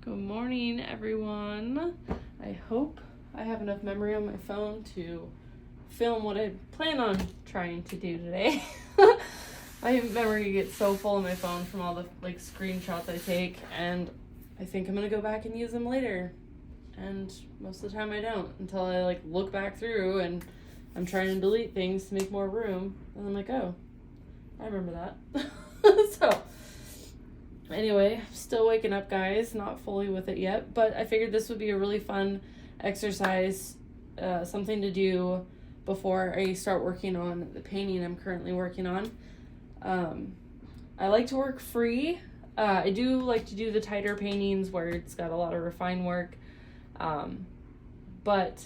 Good morning, everyone. I hope I have enough memory on my phone to film what I plan on trying to do today. My memory gets so full on my phone from all the screenshots I take, and I think I'm gonna go back and use them later. And most of the time I don't, until I look back through and I'm trying to delete things to make more room, and I'm like, oh, I remember that. So anyway, still waking up, guys, not fully with it yet, but I figured this would be a really fun exercise, something to do before I start working on the painting I'm currently working on. I like to work free. I do like to do the tighter paintings where it's got a lot of refined work, but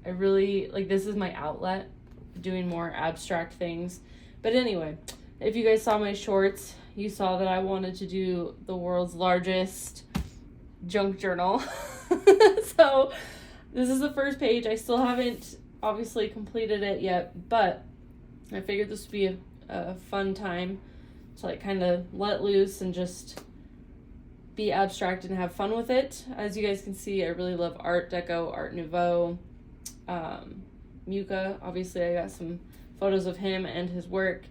I really, this is my outlet, doing more abstract things. But anyway, if you guys saw my shorts, you saw that I wanted to do the world's largest junk journal. So this is the first page. I still haven't obviously completed it yet, but I figured this would be a fun time to kind of let loose and just be abstract and have fun with it. As you guys can see, I really love Art Deco, Art Nouveau, Muka. Obviously, I got some photos of him and his work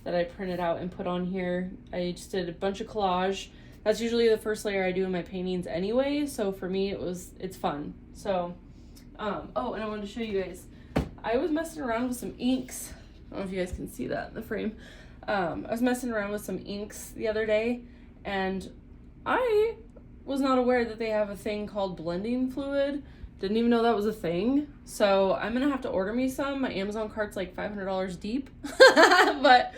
that I printed out and put on here. I just did a bunch of collage. That's usually the first layer I do in my paintings anyway, so for me it's fun. So, oh, and I wanted to show you guys, I was messing around with some inks. I don't know if you guys can see that in the frame. I was messing around with some inks the other day, and I was not aware that they have a thing called blending fluid. Didn't even know that was a thing. So I'm gonna have to order me some. My Amazon cart's like $500 deep, but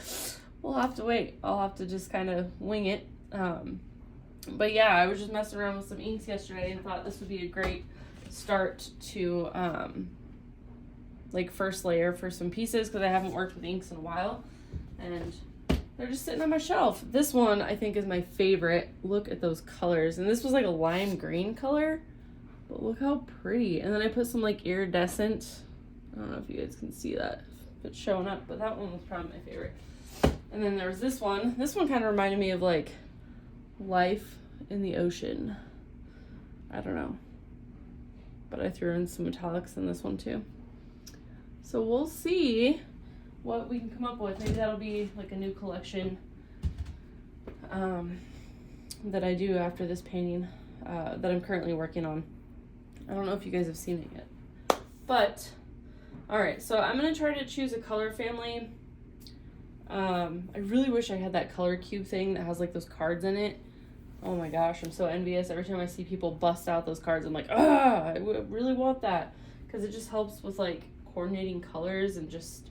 we'll have to wait. I'll have to just kind of wing it. But yeah, I was just messing around with some inks yesterday and thought this would be a great start to first layer for some pieces, because I haven't worked with inks in a while and they're just sitting on my shelf. This one I think is my favorite. Look at those colors. And this was like a lime green color. But look how pretty. And then I put some iridescent. I don't know if you guys can see that, if it's showing up, but that one was probably my favorite. And then there was this one. This one kind of reminded me of life in the ocean. I don't know. But I threw in some metallics in this one too. So we'll see what we can come up with. Maybe that'll be a new collection that I do after this painting that I'm currently working on. I don't know if you guys have seen it yet. But, alright, so I'm going to try to choose a color family. I really wish I had that color cube thing that has those cards in it. Oh my gosh, I'm so envious. Every time I see people bust out those cards, I'm like, I really want that. Because it just helps with coordinating colors and just,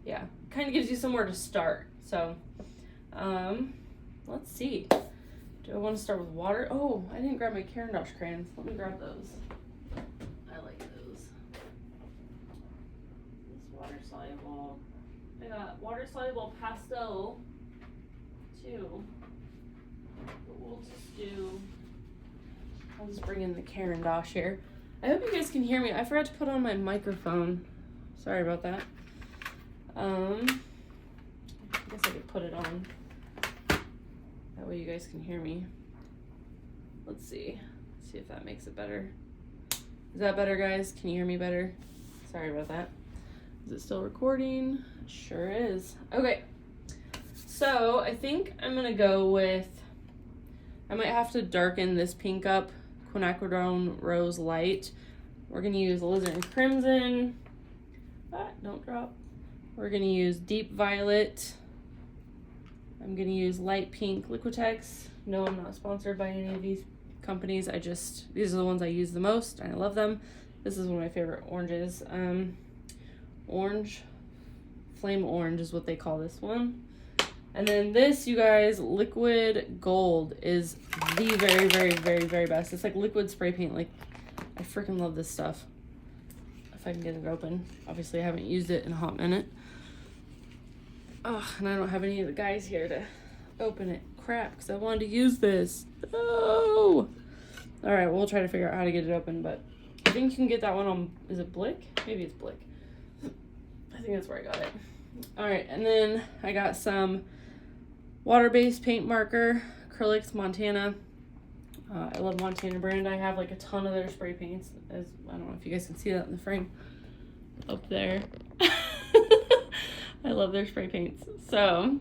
yeah, kind of gives you somewhere to start. So, let's see. Do I want to start with water? Oh, I didn't grab my Caran d'Ache crayons. Let me grab those. I like those. This water soluble. I got water soluble pastel too. But we'll just do. I'll just bring in the Caran d'Ache here. I hope you guys can hear me. I forgot to put on my microphone. Sorry about that. I guess I could put it on. That way you guys can hear me. Let's see. See if that makes it better. Is that better, guys? Can you hear me better? Sorry about that. Is it still recording? It sure is. Okay. So I think I'm going to go with, I might have to darken this pink up, Quinacridone Rose Light. We're going to use Alizarin Crimson. Don't drop. We're going to use Deep Violet. I'm going to use light pink Liquitex. No, I'm not sponsored by any of these companies. These are the ones I use the most, and I love them. This is one of my favorite oranges. Orange, Flame Orange is what they call this one. And then this, you guys, Liquid Gold is the very, very, very, very best. It's like liquid spray paint. I freaking love this stuff. If I can get it open. Obviously, I haven't used it in a hot minute. Oh, and I don't have any of the guys here to open it. Crap, because I wanted to use this. Oh! Alright, well, we'll try to figure out how to get it open, but I think you can get that one on, is it Blick? Maybe it's Blick. I think that's where I got it. Alright, and then I got some water-based paint marker, acrylics, Montana. I love Montana brand. I have like a ton of their spray paints. As I don't know if you guys can see that in the frame up there. I love their spray paints. So,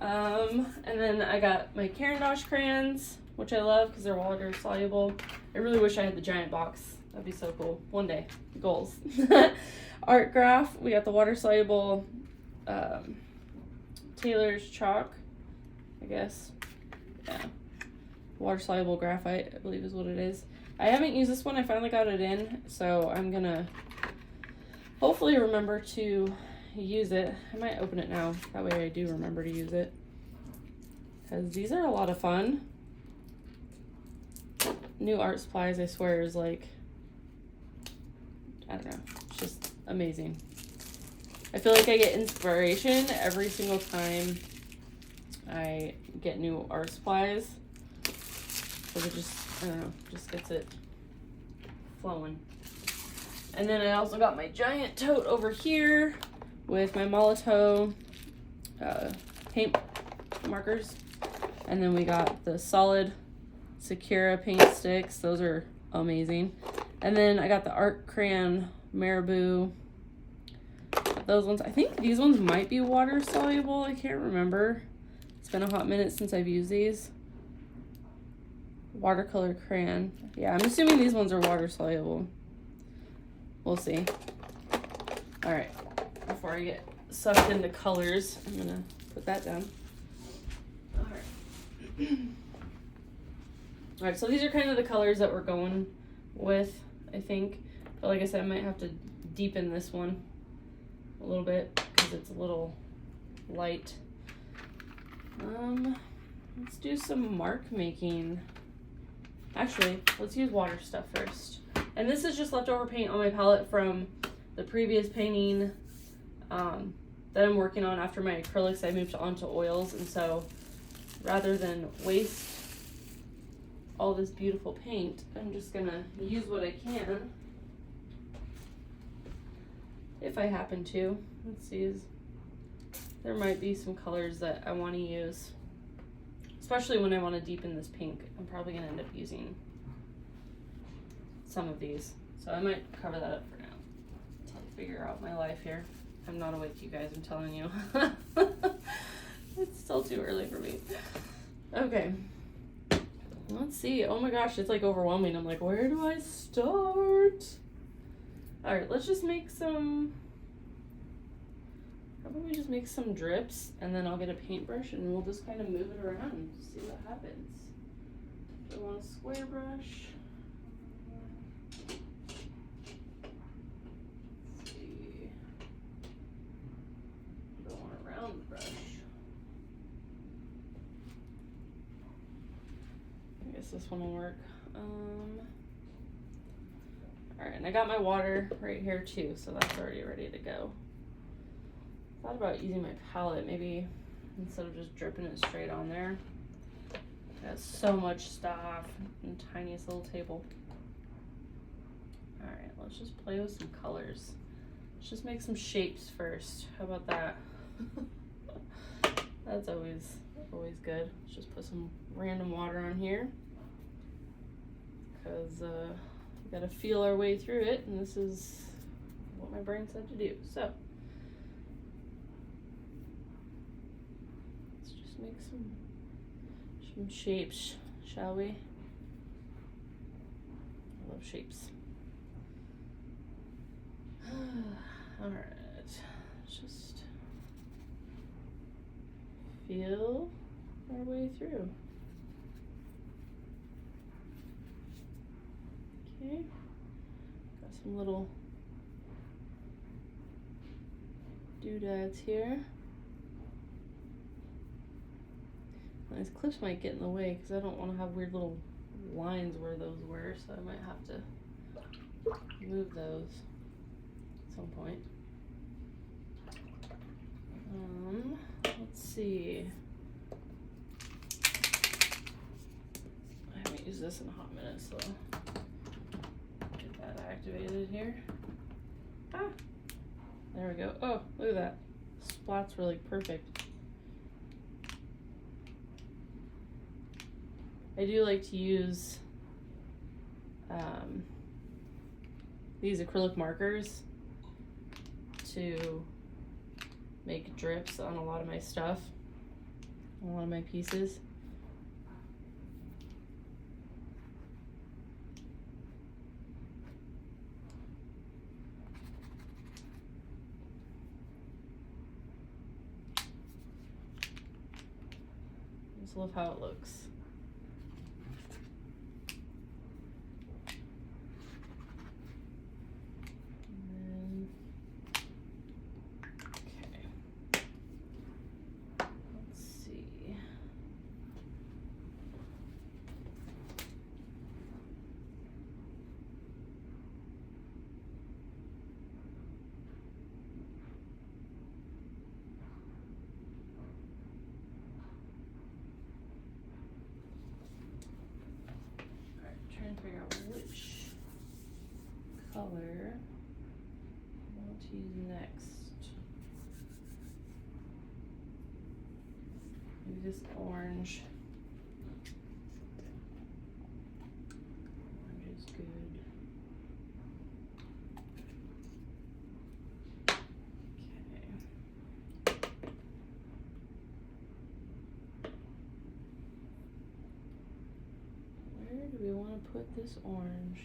and then I got my Caran d'Ache crayons, which I love because they're water soluble. I really wish I had the giant box. That'd be so cool. One day, goals. Art Graph. We got the water soluble Taylor's chalk, I guess. Yeah. Water soluble graphite, I believe is what it is. I haven't used this one. I finally got it in, so I'm gonna hopefully remember to use it. I might open it now. That way I do remember to use it. Because these are a lot of fun. New art supplies, I swear, is like, I don't know, it's just amazing. I feel like I get inspiration every single time I get new art supplies. So it just, I don't know, just gets it flowing. And then I also got my giant tote over here with my Molotow paint markers. And then we got the solid Sakura paint sticks. Those are amazing. And then I got the Art Crayon Marabou. Those ones, I think these ones might be water soluble. I can't remember. It's been a hot minute since I've used these. Watercolor crayon. Yeah, I'm assuming these ones are water soluble. We'll see. All right, before I get sucked into colors, I'm gonna put that down. All right. All right, so these are kind of the colors that we're going with, I think. But like I said, I might have to deepen this one a little bit because it's a little light. Let's do some mark making. Actually, let's use water stuff first. And this is just leftover paint on my palette from the previous painting that I'm working on after my acrylics. I moved on to oils, and so rather than waste all this beautiful paint, I'm just gonna use what I can. If I happen to. Let's see, there might be some colors that I want to use. Especially when I want to deepen this pink. I'm probably going to end up using some of these. So I might cover that up for now. Until I figure out my life here. I'm not awake, you guys, I'm telling you. It's still too early for me. Okay. Let's see. Oh my gosh, it's like overwhelming. I'm like, where do I start? Alright, let's just make some... How about we just make some drips, and then I'll get a paintbrush and we'll just kind of move it around and see what happens. Do I want a square brush? Let's see. Do I want a round brush? I guess this one will work. Alright, and I got my water right here too, so that's already ready to go. Thought about using my palette, maybe instead of just dripping it straight on there. Got so much stuff and tiniest little table. Alright, let's just play with some colors. Let's just make some shapes first. How about that? That's always good. Let's just put some random water on here. Because we gotta feel our way through it, and this is what my brain said to do. So let's just make some shapes, shall we? I love shapes. All right, let's just feel our way through. Okay, got some little doodads here. These clips might get in the way because I don't want to have weird little lines where those were, so I might have to move those at some point. Let's see. I haven't used this in a hot minute, so get that activated here. Ah, there we go. Oh, look at that. Splat's really perfect. I do like to use these acrylic markers to make drips on a lot of my stuff, a lot of my pieces. I just love how it looks. Trying to figure out which color I want to use next. Maybe this orange. Orange is good. Do we want to put this orange?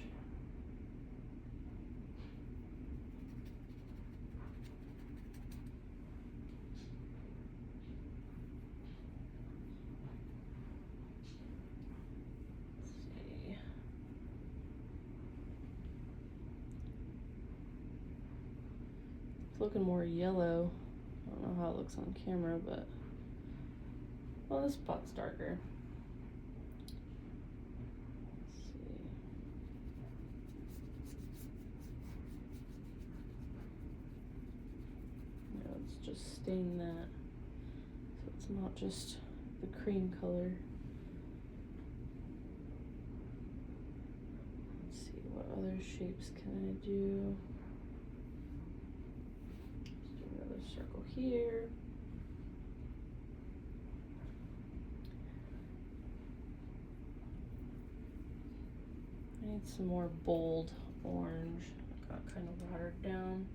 Let's see. It's looking more yellow. I don't know how it looks on camera, but well, this spot's darker. Just stain that so it's not just the cream color. Let's see, what other shapes can I do? Let's do another circle here. I need some more bold orange. It got kind of watered down.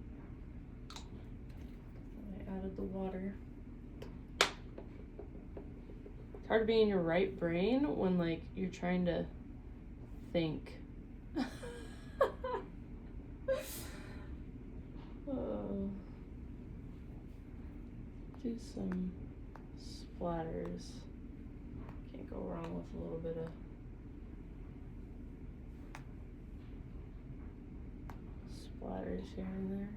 Added the water. It's hard to be in your right brain when like you're trying to think. Do some splatters. Can't go wrong with a little bit of splatters here and there.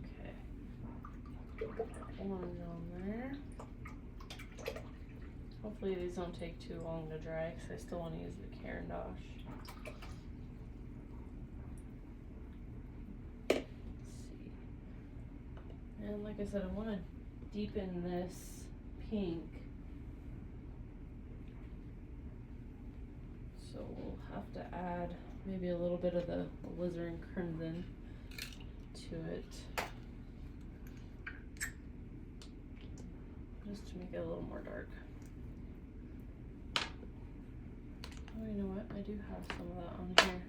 Okay. Orange on there. Hopefully these don't take too long to dry because I still want to use the Caran d'Ache. And like I said, I want to deepen this pink. So we'll have to add maybe a little bit of the alizarin crimson to it. Just to make it a little more dark. Oh, you know what? I do have some of that on here.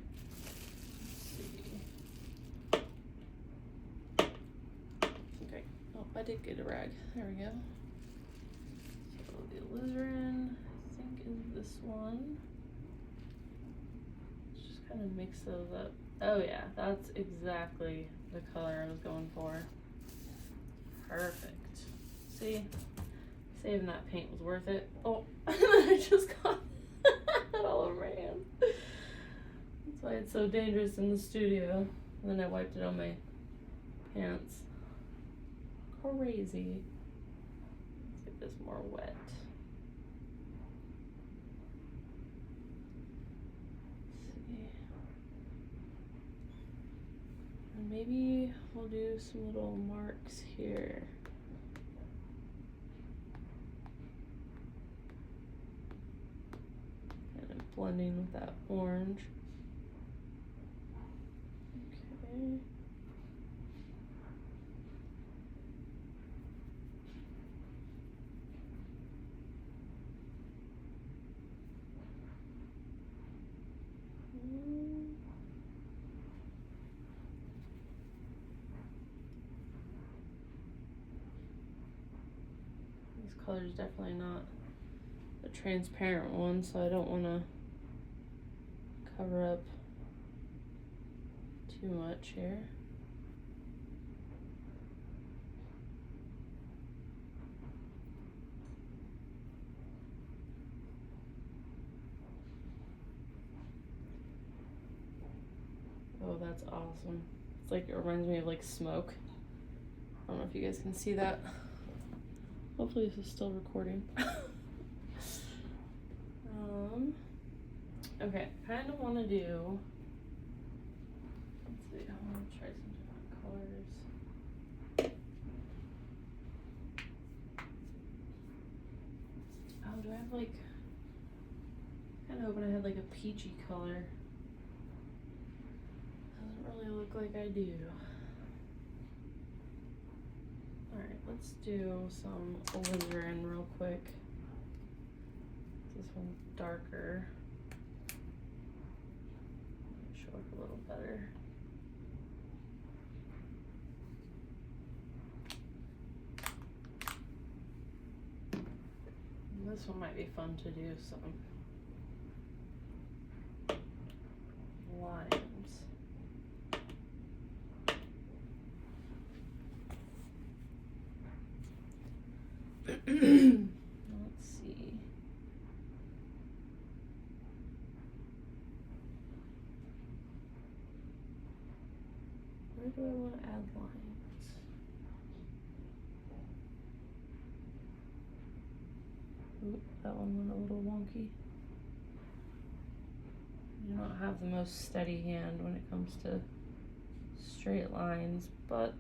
I did get a rag. There we go. So the alizarin, I think, is this one. Let's just kind of mix those up. Oh yeah, that's exactly the color I was going for. Perfect. See? Saving that paint was worth it. Oh, I just got that all over my hand. That's why it's so dangerous in the studio. And then I wiped it on my pants. Crazy. Let's get this more wet. Let's see. And maybe we'll do some little marks here. blending with that orange. Okay. This color is definitely not a transparent one, so I don't want to cover up too much here. Oh, that's awesome. It's like, it reminds me of like smoke. I don't know if you guys can see that. Hopefully this is still recording. Okay, kind of want to do, let's see, I want to try some different colors. Oh, do I have like, kind of hoping I had like a peachy color. Doesn't really look like I do. Alright, let's do some alizarin real quick. This one's darker. Show up a little better. And this one might be fun to do some lines. Let's see. Where do I want to add lines? Oop, that one went a little wonky. I don't have the most steady hand when it comes to straight lines, but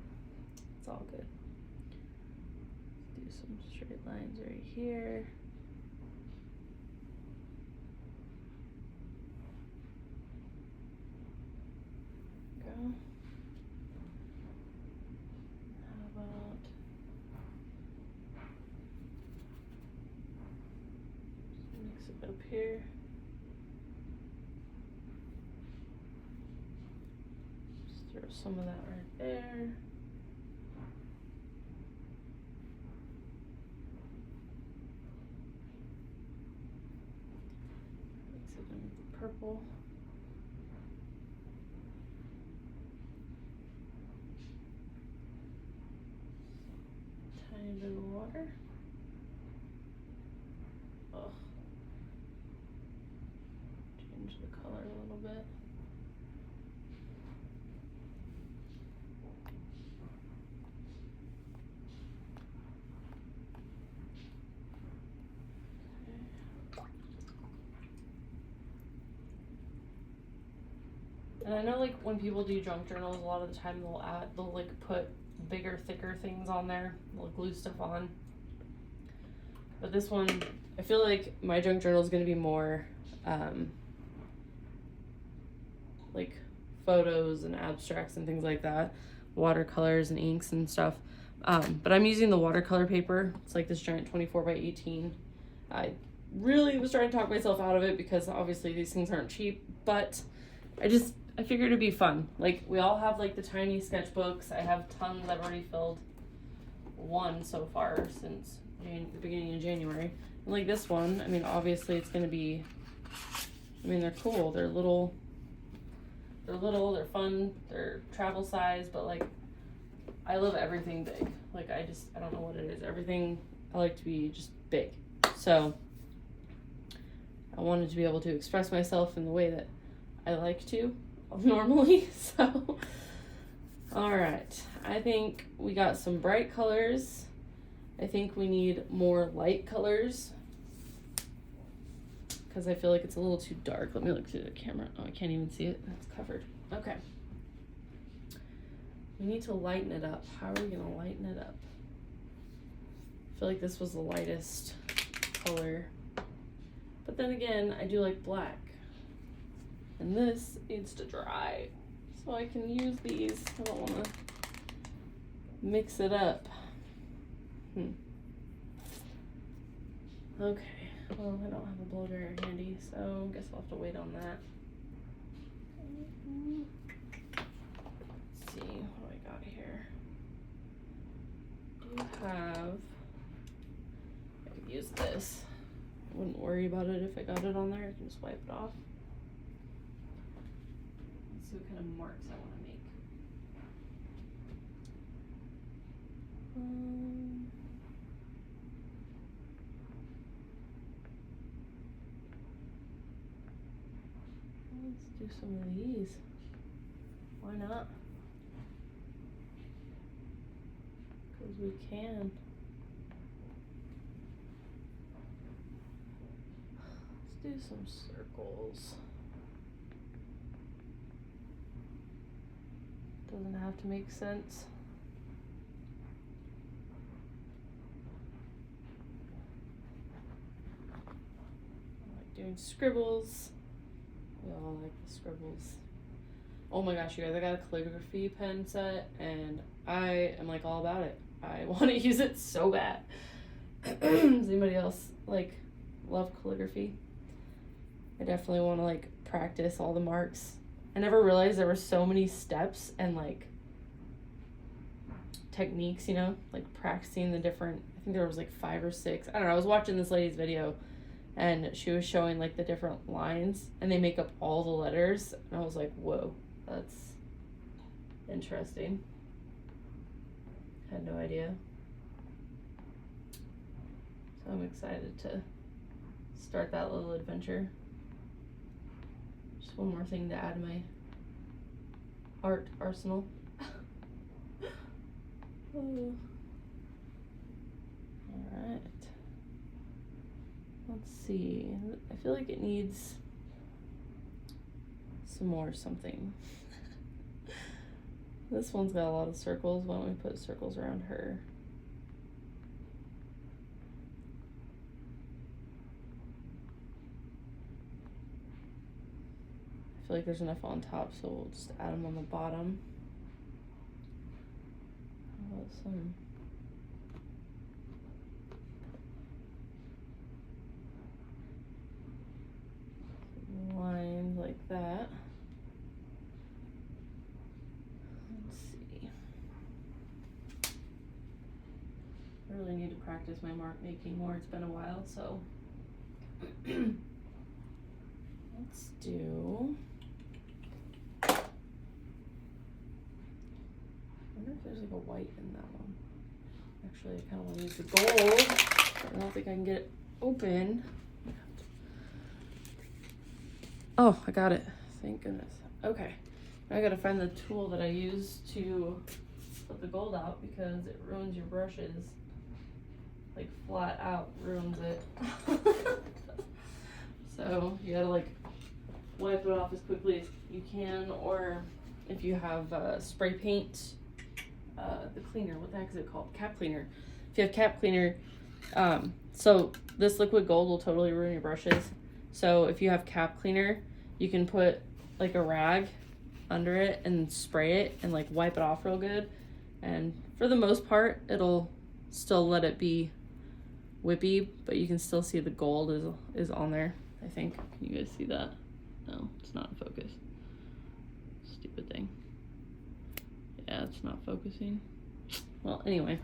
it's all good. Let's do some straight lines right here. Go. How about just mix it up here? Just throw some of that right there. Mix it in with the purple. Tiny bit of water. Ugh. Change the color a little bit. And I know, like, when people do junk journals, a lot of the time they'll like put bigger, thicker things on there. They'll glue stuff on. But this one, I feel like my junk journal is going to be more like photos and abstracts and things like that, watercolors and inks and stuff. But I'm using the watercolor paper. It's like this giant 24 by 18. I really was trying to talk myself out of it because obviously these things aren't cheap, but I figured it'd be fun. Like, we all have like the tiny sketchbooks. I have tons. I've already filled one so far since the beginning of January. And like this one, I mean, obviously it's gonna be, I mean, they're cool. They're little, they're fun, they're travel size, but like, I love everything big. Like, I don't know what it is. Everything, I like to be just big. So I wanted to be able to express myself in the way that I like to normally. So, all right. I think we got some bright colors. I think we need more light colors because I feel like it's a little too dark. Let me look through the camera. Oh, I can't even see it. It's covered. Okay. We need to lighten it up. How are we going to lighten it up? I feel like this was the lightest color. But then again, I do like black. And this needs to dry so I can use these. I don't want to mix it up. Okay, well, I don't have a blow dryer handy, so I guess I'll have to wait on that. Let's see, what do I got here? Do you have, I could use this. I wouldn't worry about it if I got it on there. I can just wipe it off. Let's see what kind of marks I want to make. Let's do some of these. Why not? Because we can. Let's do some circles. Doesn't have to make sense. I like doing scribbles. We all like the scribbles. Oh my gosh, you guys, I got a calligraphy pen set and I am like all about it. I want to use it so bad. Does anybody else like love calligraphy? I definitely want to like practice all the marks. I never realized there were so many steps and like techniques, you know, like practicing the different, I think there was like 5 or 6. I don't know, I was watching this lady's video and she was showing like the different lines and they make up all the letters and I was like, whoa, that's interesting. Had no idea. So I'm excited to start that little adventure. Just one more thing to add to my art arsenal. Oh. All right. Let's see. I feel like it needs some more something. This one's got a lot of circles. Why don't we put circles around her? I feel like there's enough on top, so we'll just add them on the bottom. How about some lines like that? Let's see. I really need to practice my mark making more. It's been a while, so let's do. I wonder if there's like a white in that one. Actually, I kind of want to use the gold. I don't think I can get it open. Oh, I got it. Thank goodness. Okay. Now I gotta find the tool that I use to put the gold out because it ruins your brushes. Like flat out ruins it. So you gotta like wipe it off as quickly as you can, or if you have spray paint, the cleaner, what the heck is it called? Cap cleaner. If you have cap cleaner, so this liquid gold will totally ruin your brushes. So if you have cap cleaner, you can put like a rag under it and spray it and like wipe it off real good. And for the most part, it'll still let it be whippy, but you can still see the gold is on there, I think. Can you guys see that? No, it's not in focus. Stupid thing. Yeah, it's not focusing. Well, anyway.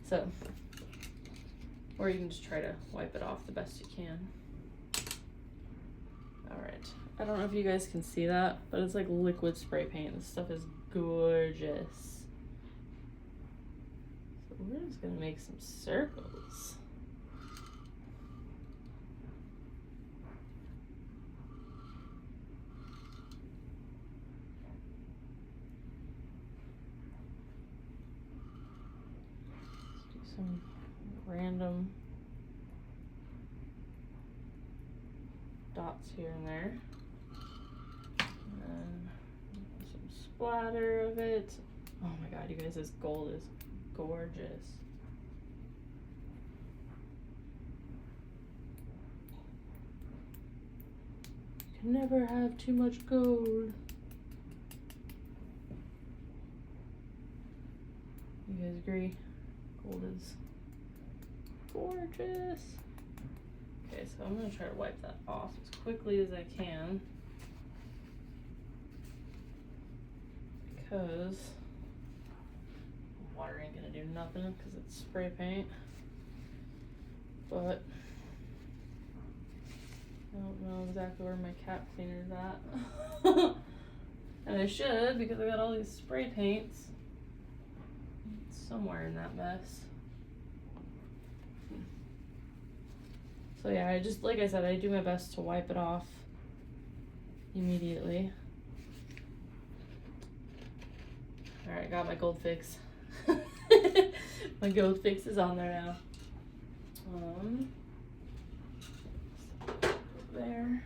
So, or you can just try to wipe it off the best you can. Alright. I don't know if you guys can see that, but it's like liquid spray paint. This stuff is gorgeous. So we're just gonna make some circles. Let's do some random dots here and there. And some splatter of it. Oh my god, you guys, this gold is gorgeous. can never have too much gold. You guys agree? Gold is gorgeous. Okay, so I'm gonna try to wipe that off as quickly as I can. Because water ain't gonna do nothing because it's spray paint. But I don't know exactly where my cap cleaner's at. And I should, because I got all these spray paints. It's somewhere in that mess. So yeah, I just, like I said, I do my best to wipe it off immediately. Alright, got my gold fix. My gold fix is on there now. There.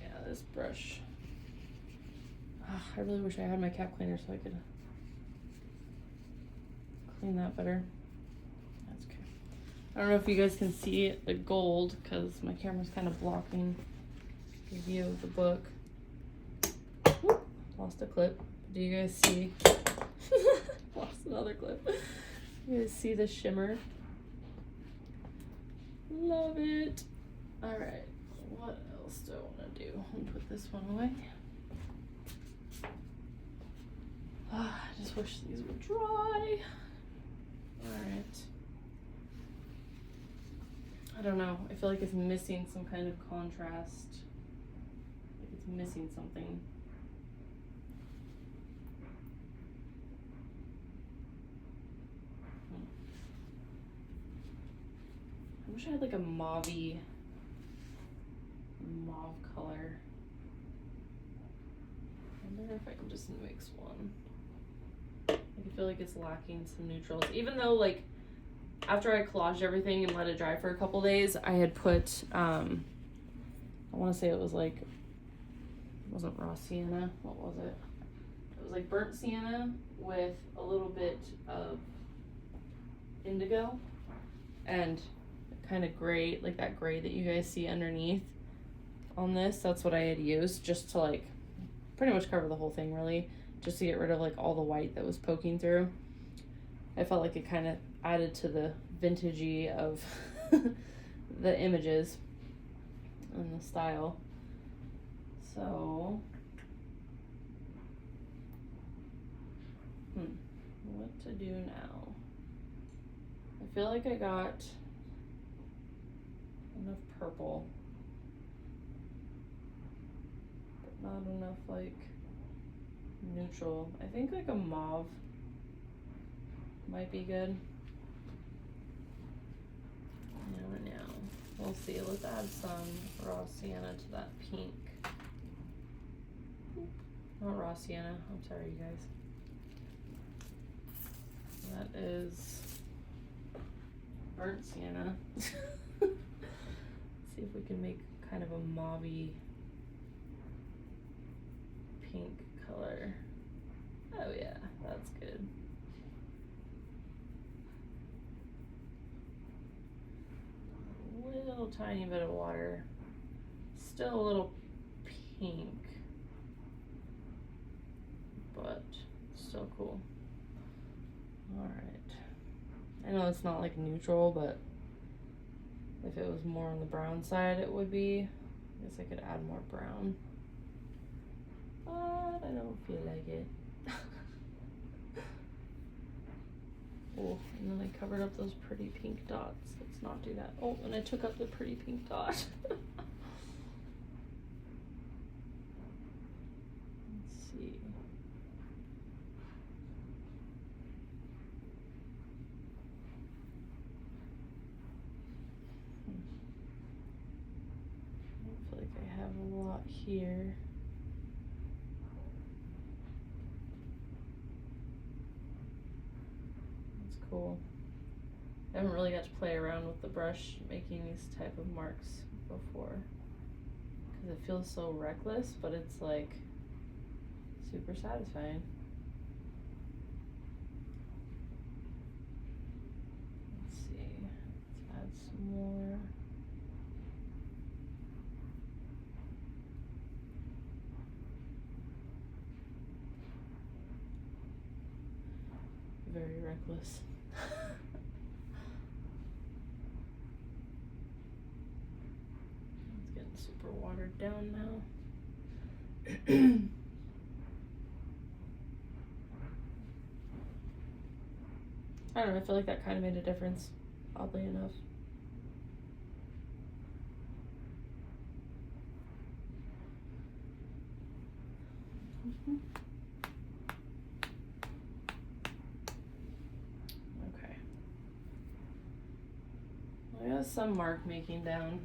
Yeah, this brush. I really wish I had my cap cleaner so I could clean that better. That's okay. I don't know if you guys can see the gold because my camera's kind of blocking the view of the book. Whoop, lost a clip. Do you guys see? Lost another clip. You guys see the shimmer? Love it. Alright, what else do I want to do? I'll put this one away. I just wish these would dry. Alright. I don't know. I feel like it's missing some kind of contrast. Like it's missing something. I wish I had like a mauve color. I wonder if I can just mix one. I feel like it's lacking some neutrals. Even though like after I collaged everything and let it dry for a couple days, I had put I want to say it was like, it wasn't raw sienna. What was it? It was like burnt sienna with a little bit of indigo and kind of gray, like that gray that you guys see underneath on this. That's what I had used just to like pretty much cover the whole thing, really, just to get rid of like all the white that was poking through. I felt like it kind of added to the vintagey of the images and the style. So what to do now? I feel like I got enough purple, but not enough like neutral. I think like a mauve might be good. Now, we'll see. Let's add some raw sienna to that pink. Not raw sienna, I'm sorry you guys. That is burnt sienna. See if we can make kind of a mauve-y pink color. Oh yeah, that's good. A little tiny bit of water. Still a little pink, but still cool. Alright. I know it's not like neutral, but if it was more on the brown side, it would be. I guess I could add more brown. But I don't feel like it. Oh, and then I covered up those pretty pink dots. Let's not do that. Oh, and I took up the pretty pink dot. Let's see. I feel like I have a lot here. Cool. I haven't really got to play around with the brush making these type of marks before because it feels so reckless, but it's like super satisfying. Let's see, let's add some more. hopeless. It's getting super watered down now. I don't know, I feel like that kind of made a difference, oddly enough. Okay. I got some mark making down.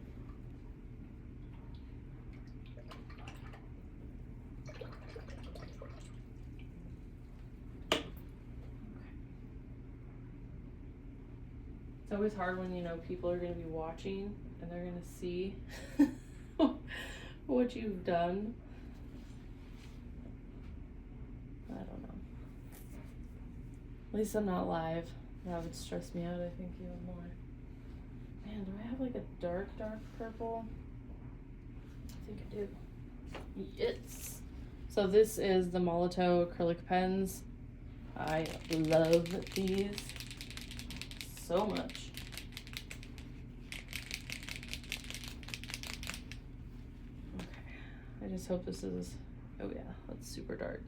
It's always hard when you know people are going to be watching and they're going to see what you've done. I don't know. At least I'm not live. That would stress me out, I think, even more. Man, do I have like a dark purple? I think I do. Yes. So this is the Molotow acrylic pens. I love these so much. Okay, I just hope this is, oh yeah, that's super dark.